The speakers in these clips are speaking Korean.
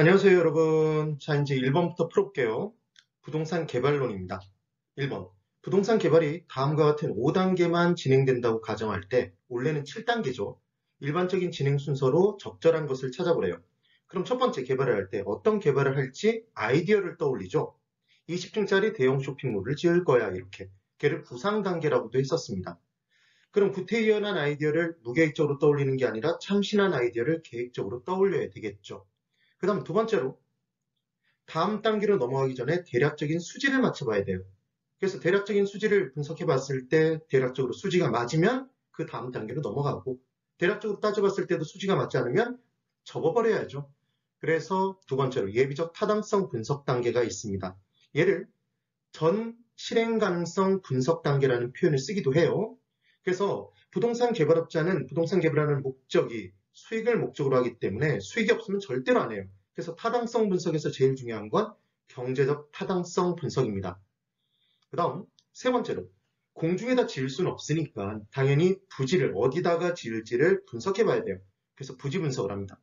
안녕하세요, 여러분. 자, 이제 1번부터 풀어볼게요. 부동산 개발론입니다. 1번. 부동산 개발이 다음과 같은 5단계만 진행된다고 가정할 때, 원래는 7단계죠. 일반적인 진행 순서로 적절한 것을 찾아보래요. 그럼 첫 번째 개발을 할 때 어떤 개발을 할지 아이디어를 떠올리죠. 20층짜리 대형 쇼핑몰을 지을 거야, 이렇게. 걔를 구상 단계라고도 했었습니다. 그럼 구태의연한 아이디어를 무계획적으로 떠올리는 게 아니라 참신한 아이디어를 계획적으로 떠올려야 되겠죠. 그 다음 두 번째로 다음 단계로 넘어가기 전에 대략적인 수지를 맞춰봐야 돼요. 그래서 대략적인 수지를 분석해 봤을 때 대략적으로 수지가 맞으면 그 다음 단계로 넘어가고 대략적으로 따져봤을 때도 수지가 맞지 않으면 접어버려야죠. 그래서 두 번째로 예비적 타당성 분석 단계가 있습니다. 얘를 전 실행 가능성 분석 단계라는 표현을 쓰기도 해요. 그래서 부동산 개발업자는 부동산 개발하는 목적이 수익을 목적으로 하기 때문에 수익이 없으면 절대로 안 해요. 그래서 타당성 분석에서 제일 중요한 건 경제적 타당성 분석입니다. 그 다음 세 번째로 공중에다 지을 수는 없으니까 당연히 부지를 어디다가 지을지를 분석해 봐야 돼요. 그래서 부지 분석을 합니다.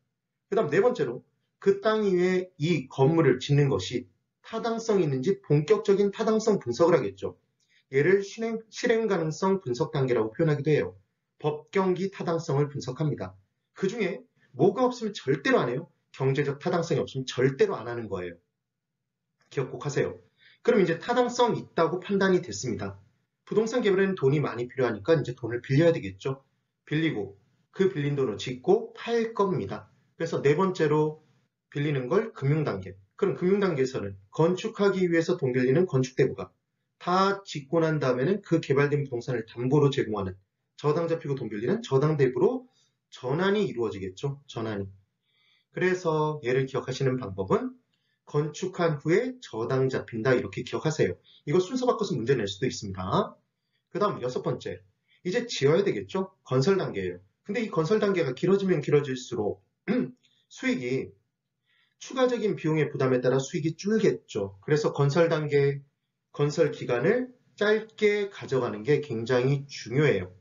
그 다음 네 번째로 그 땅 위에 이 건물을 짓는 것이 타당성이 있는지 본격적인 타당성 분석을 하겠죠. 얘를 실행 가능성 분석 단계라고 표현하기도 해요. 법경기 타당성을 분석합니다. 그 중에 뭐가 없으면 절대로 안 해요. 경제적 타당성이 없으면 절대로 안 하는 거예요. 기억 꼭 하세요. 그럼 이제 타당성 있다고 판단이 됐습니다. 부동산 개발에는 돈이 많이 필요하니까 이제 돈을 빌려야 되겠죠. 빌리고 그 빌린 돈을 짓고 팔 겁니다. 그래서 네 번째로 빌리는 걸 금융단계. 그럼 금융단계에서는 건축하기 위해서 돈 빌리는 건축대부가 다 짓고 난 다음에는 그 개발된 부동산을 담보로 제공하는 저당 잡히고 돈 빌리는 저당대부로 전환이 이루어지겠죠. 전환이. 그래서 얘를 기억하시는 방법은 건축한 후에 저당 잡힌다 이렇게 기억하세요. 이거 순서 바꿔서 문제 낼 수도 있습니다. 그 다음 여섯 번째. 이제 지어야 되겠죠? 건설 단계예요. 근데 이 건설 단계가 길어지면 길어질수록 수익이 추가적인 비용의 부담에 따라 수익이 줄겠죠. 그래서 건설 단계, 건설 기간을 짧게 가져가는 게 굉장히 중요해요.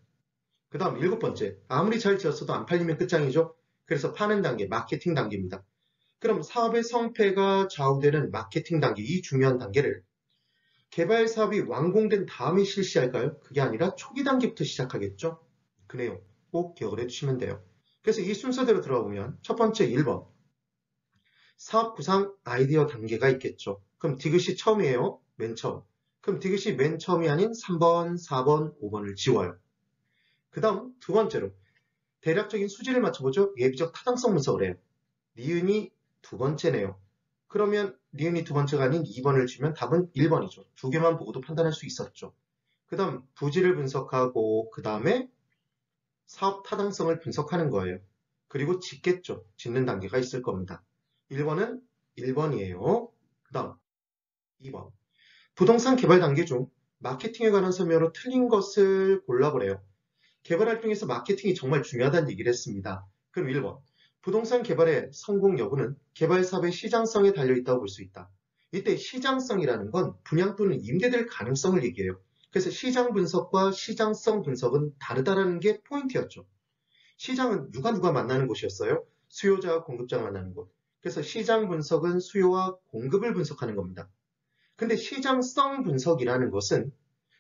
그 다음 일곱 번째. 아무리 잘 지었어도 안 팔리면 끝장이죠. 그래서 파는 단계, 마케팅 단계입니다. 그럼 사업의 성패가 좌우되는 마케팅 단계, 이 중요한 단계를 개발 사업이 완공된 다음에 실시할까요? 그게 아니라 초기 단계부터 시작하겠죠? 그 내용 꼭 기억을 해주시면 돼요. 그래서 이 순서대로 들어보면 첫 번째 1번 사업 구상 아이디어 단계가 있겠죠. 그럼 디귿이 처음이에요. 맨 처음. 그럼 디귿이 맨 처음이 아닌 3번, 4번, 5번을 지워요. 그 다음 두 번째로 대략적인 수지를 맞춰보죠. 예비적 타당성 분석을 해요. 니은이 두 번째네요. 그러면 니은이 두 번째가 아닌 2번을 주면 답은 1번이죠. 두 개만 보고도 판단할 수 있었죠. 그 다음 부지를 분석하고 그 다음에 사업 타당성을 분석하는 거예요. 그리고 짓겠죠. 짓는 단계가 있을 겁니다. 1번은 1번이에요. 그 다음 2번 부동산 개발 단계 중 마케팅에 관한 설명으로 틀린 것을 골라보래요. 개발 활동에서 마케팅이 정말 중요하다는 얘기를 했습니다. 그럼 1번. 부동산 개발의 성공 여부는 개발 사업의 시장성에 달려있다고 볼 수 있다. 이때 시장성이라는 건 분양 또는 임대될 가능성을 얘기해요. 그래서 시장 분석과 시장성 분석은 다르다라는 게 포인트였죠. 시장은 누가 만나는 곳이었어요? 수요자와 공급자가 만나는 곳. 그래서 시장 분석은 수요와 공급을 분석하는 겁니다. 근데 시장성 분석이라는 것은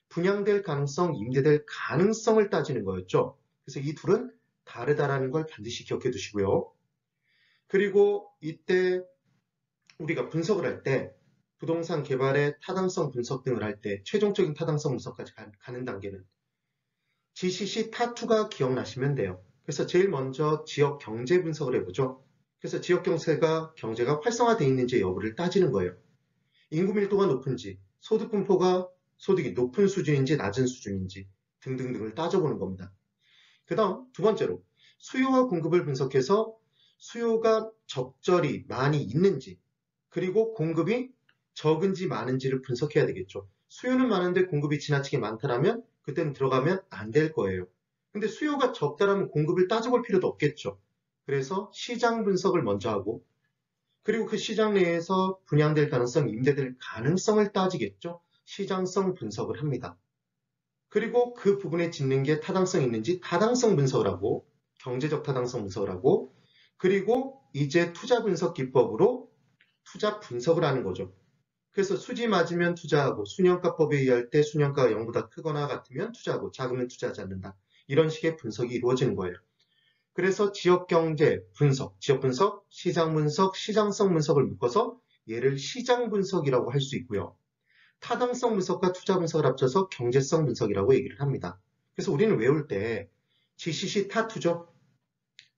분양될 가능성, 임대될 가능성을 따지는 거였죠. 그래서 이 둘은 다르다라는 걸 반드시 기억해 두시고요. 그리고 이때 우리가 분석을 할 때 부동산 개발의 타당성 분석 등을 할 때 최종적인 타당성 분석까지 가는 단계는 GCC 타투가 기억나시면 돼요. 그래서 제일 먼저 지역 경제 분석을 해보죠. 그래서 지역 경제가 활성화되어 있는지 여부를 따지는 거예요. 인구 밀도가 높은지, 소득 분포가 소득이 높은 수준인지 낮은 수준인지 등등등을 따져보는 겁니다. 그 다음 두 번째로 수요와 공급을 분석해서 수요가 적절히 많이 있는지 그리고 공급이 적은지 많은지를 분석해야 되겠죠. 수요는 많은데 공급이 지나치게 많다면 그때는 들어가면 안 될 거예요. 근데 수요가 적다라면 공급을 따져볼 필요도 없겠죠. 그래서 시장 분석을 먼저 하고 그리고 그 시장 내에서 분양될 가능성, 임대될 가능성을 따지겠죠. 시장성 분석을 합니다. 그리고 그 부분에 짓는 게 타당성 있는지 타당성 분석을 하고 경제적 타당성 분석을 하고 그리고 이제 투자 분석 기법으로 투자 분석을 하는 거죠. 그래서 수지 맞으면 투자하고 순영가법에 의할 때 순영가가 0보다 크거나 같으면 투자하고 작으면 투자하지 않는다. 이런 식의 분석이 이루어지는 거예요. 그래서 지역경제 분석, 지역 분석, 시장 분석, 시장성 분석을 묶어서 얘를 시장 분석이라고 할 수 있고요. 타당성 분석과 투자 분석을 합쳐서 경제성 분석이라고 얘기를 합니다. 그래서 우리는 외울 때 GCC 타투죠.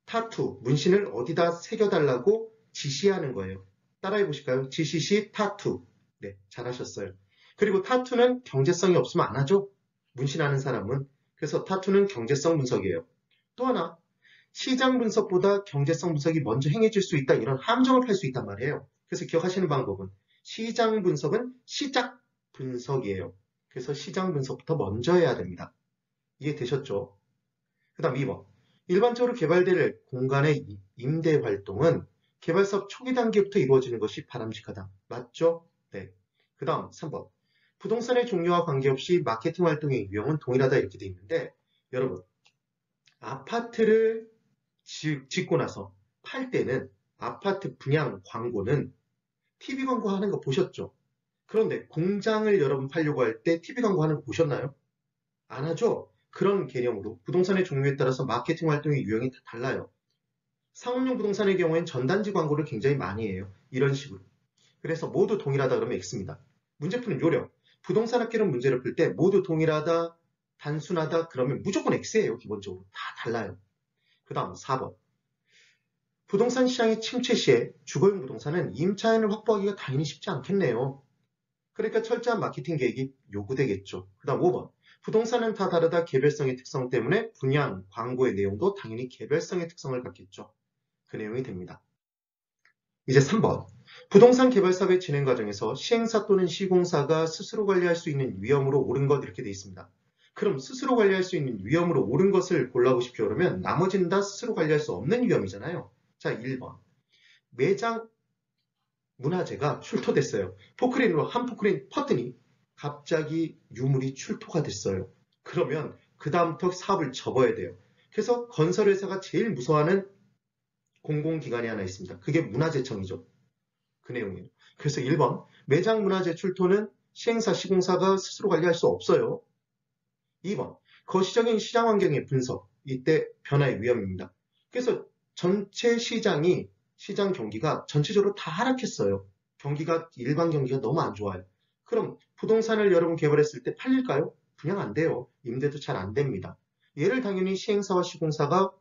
타투, 문신을 어디다 새겨달라고 지시하는 거예요. 따라해 보실까요? GCC 타투. 네, 잘하셨어요. 그리고 타투는 경제성이 없으면 안 하죠. 문신하는 사람은. 그래서 타투는 경제성 분석이에요. 또 하나, 시장 분석보다 경제성 분석이 먼저 행해질 수 있다. 이런 함정을 팔 수 있단 말이에요. 그래서 기억하시는 방법은 시장 분석은 시작 분석이에요. 그래서 시장 분석부터 먼저 해야 됩니다. 이해되셨죠? 그 다음 2번. 일반적으로 개발될 공간의 임대 활동은 개발사업 초기 단계부터 이루어지는 것이 바람직하다. 맞죠? 네. 그 다음 3번. 부동산의 종류와 관계없이 마케팅 활동의 유형은 동일하다 이렇게 돼 있는데 여러분 아파트를 짓고 나서 팔 때는 아파트 분양 광고는 TV 광고 하는 거 보셨죠? 그런데 공장을 여러분 팔려고 할 때 TV 광고 하는 거 보셨나요? 안 하죠? 그런 개념으로 부동산의 종류에 따라서 마케팅 활동의 유형이 다 달라요. 상업용 부동산의 경우엔 전단지 광고를 굉장히 많이 해요. 이런 식으로. 그래서 모두 동일하다 그러면 X입니다. 문제 푸는 요령. 부동산 학기론 문제를 풀 때 모두 동일하다, 단순하다 그러면 무조건 X예요. 기본적으로. 다 달라요. 그 다음 4번. 부동산 시장의 침체 시에 주거용 부동산은 임차인을 확보하기가 당연히 쉽지 않겠네요. 그러니까 철저한 마케팅 계획이 요구되겠죠. 그 다음 5번. 부동산은 다 다르다 개별성의 특성 때문에 분양, 광고의 내용도 당연히 개별성의 특성을 갖겠죠. 그 내용이 됩니다. 이제 3번. 부동산 개발 사업의 진행 과정에서 시행사 또는 시공사가 스스로 관리할 수 있는 위험으로 옳은 것 이렇게 되어 있습니다. 그럼 스스로 관리할 수 있는 위험으로 옳은 것을 골라보십시오. 그러면 나머지는 다 스스로 관리할 수 없는 위험이잖아요. 자, 1번. 매장 문화재가 출토됐어요. 포크레인으로 한 포크레인 퍼뜨니 갑자기 유물이 출토가 됐어요. 그러면 그 다음부터 사업을 접어야 돼요. 그래서 건설회사가 제일 무서워하는 공공기관이 하나 있습니다. 그게 문화재청이죠. 그 내용이에요. 그래서 1번 매장 문화재 출토는 시행사, 시공사가 스스로 관리할 수 없어요. 2번 거시적인 시장 환경의 분석, 이때 변화의 위험입니다. 그래서 전체 시장 경기가 전체적으로 다 하락했어요. 경기가 일반 경기가 너무 안 좋아요. 그럼 부동산을 여러분 개발했을 때 팔릴까요? 그냥 안 돼요. 임대도 잘 안 됩니다. 얘를 당연히 시행사와 시공사가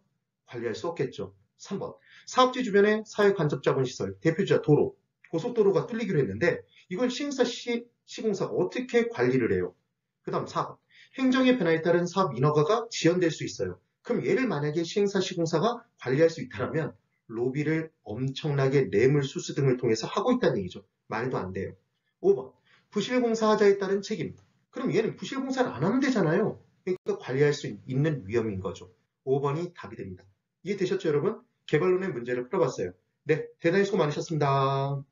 관리할 수 없겠죠. 3번 사업지 주변에 사회 간접 자본 시설, 대표주자 도로, 고속도로가 뚫리기로 했는데 이걸 시행사 시공사가 어떻게 관리를 해요? 그 다음 4번 행정의 변화에 따른 사업 인허가가 지연될 수 있어요. 그럼 얘를 만약에 시행사 시공사가 관리할 수 있다면 로비를 엄청나게 뇌물 수수 등을 통해서 하고 있다는 얘기죠. 말도 안 돼요. 5번 부실공사 하자에 따른 책임. 그럼 얘는 부실공사를 안 하면 되잖아요. 그러니까 관리할 수 있는 위험인 거죠. 5번이 답이 됩니다. 이해되셨죠 여러분? 개발론의 문제를 풀어봤어요. 네, 대단히 수고 많으셨습니다.